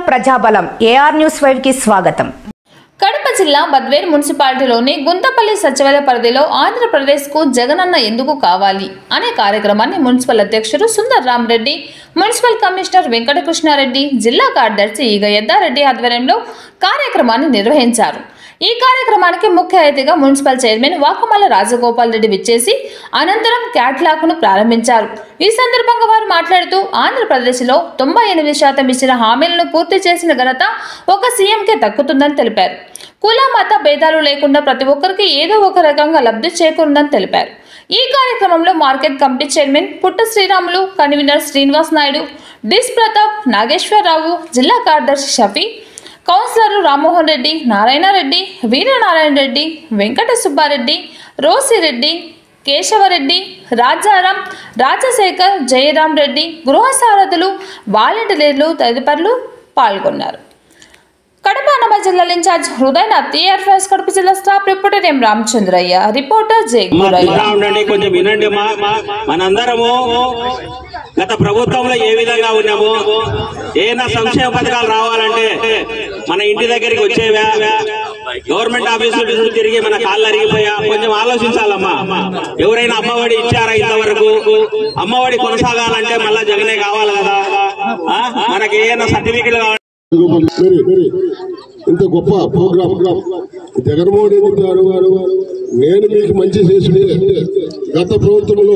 ప్రజాబలం AR news 5 కి స్వాగతం. కడప జిల్లా బద్వేర్ మున్సిపాలిటీలోని గుంతపల్లి సచివాలయ పరిధిలో ఆంధ్రప్రదేశ్కు జగనన్న ఎందుకు కావాలి అనే కార్యక్రమాన్ని మున్సిపల్ అధ్యక్షుడు సుందర్ రామ్ రెడ్డి, మున్సిపల్ కమిషనర్ వెంకటకృష్ణారెడ్డి, జిల్లా కార్యదర్శి ఈగ యద్దారెడ్డి ఆధ్వర్యంలో కార్యక్రమాన్ని నిర్వహించారు. ఈ కార్యక్రమానికి ముఖ్య అతిథిగా మున్సిపల్ చైర్మన్ వాకమల్ల రాజగోపాల్ రెడ్డి విచ్చేసి అనంతరం క్యాట్లాగ్ను ప్రారంభించారు. ఈ సందర్భంగా వారు మాట్లాడుతూ ఆంధ్రప్రదేశ్లో 98% ఇచ్చిన హామీలను పూర్తి చేసిన ఘనత ఒక సీఎంకే దక్కుతుందని తెలిపారు. కుల మత భేదాలు లేకుండా ప్రతి ఒక్కరికి ఏదో ఒక రకంగా లబ్ధి చేకూరుందని తెలిపారు. ఈ కార్యక్రమంలో మార్కెట్ కమిటీ చైర్మన్ పుట్ట శ్రీరాములు, కన్వీనర్ శ్రీనివాస్ నాయుడు, డిస్ ప్రతాప్, నాగేశ్వరరావు, జిల్లా కార్యదర్శి షఫీ, కౌన్సిలర్లు రామ్మోహన్ రెడ్డి, నారాయణ రెడ్డి, వీరనారాయణ రెడ్డి, వెంకట సుబ్బారెడ్డి, రోసిరెడ్డి, కేశవరెడ్డి, రాజారాం, రాజశేఖర్, జయరాం రెడ్డి, గృహ సారథులు, వాలంటీర్లు తదితరులు పాల్గొన్నారు. కడప అన్నమయ్య జిల్లా ఇన్ఛార్జ్ హృదయనాథ్, టీఆర్ఎస్ కడప జిల్లా స్టాఫ్ రిపోర్టర్ ఎం రామచంద్రయ్య, రిపోర్టర్ జై కొంచెం వినండి. మనందరము గత ప్రభుత్వంలో ఏ విధంగా ఉన్నాము, ఏదైనా సంక్షేమ పథకాలు రావాలంటే మన ఇంటి దగ్గరికి వచ్చేవా, గవర్నమెంట్ ఆఫీసులు తిరిగి మన కాళ్ళు అరిగిపోయా? కొంచెం ఆలోచించాలమ్మా. ఎవరైనా అమ్మఒడి ఇచ్చారా ఇంతవరకు? అమ్మఒడి కొనసాగాలంటే మళ్ళా జగనే కావాలి కదా. మనకి ఏదైనా సర్టిఫికెట్ కావాలి. ఇంత గొప్ప ప్రోగ్రామ్ జగన్మోహన్ రెడ్డి గారు నేను మీకు మంచి చేసింది. గత ప్రభుత్వంలో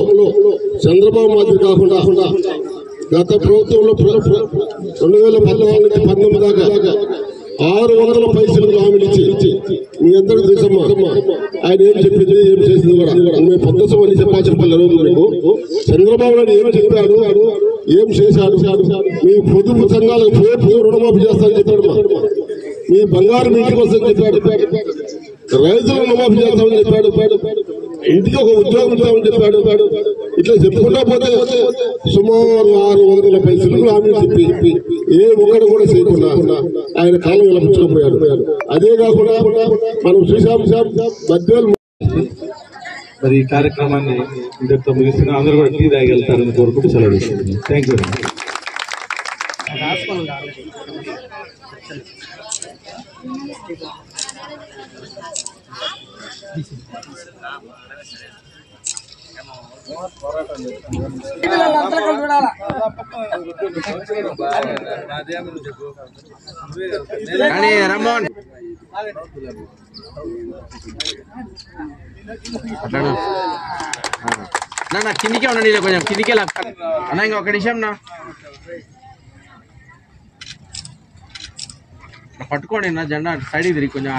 చంద్రబాబు మాదిరి కాకుండా గత ప్రభుత్వంలో 2014 నుంచి 19 దాకా 600 పైసలు హామీలు ఇచ్చి మీ అందరూ తెలుసమ్మా. ఆయన ఏం చెప్పింది, ఏం చేసింది కూడా మేము పొద్దుసం అని చెప్పాల్సిన మీకు చంద్రబాబు నాయుడు ఏం చెప్పాడు, ఏం చేశాడు. మీ పొదుపు సంఘాలకు రుణమాఫీ చేస్తానని చెప్పాడు. మీ బంగారు ఇంటికి వస్తుందని చెప్పాడు. రైతులు రుణమాఫీ చేస్తామని చెప్పాడు. ఇంటికి ఒక ఉద్యోగం ఇస్తామని చెప్పాడు. ఇట్లా చెప్పుకుంటా పోతే సుమారు 600 పైసలు హామీలు చెప్పి ఏ ఒక్కడు కూడా చేయకుండా ఆయన కాలం విలపించకపోయాడు. అదే కాకుండా మనం చూసాం మధ్యలో. మరి ఈ కార్యక్రమాన్ని ఇంతటితో ముగిస్తున్న అందరూ కూడా టీ తాగెళ్తారని కోరుకుంటూ సెలవు. Thank you. రమ్మోహన్ నా కిందికే ఉండండి, కొంచెం కిందికే అన్న. ఇంకా ఒక నిమిషం నా పట్టుకోండి నా జెండా సైడ్ తిరిగి కొంచెం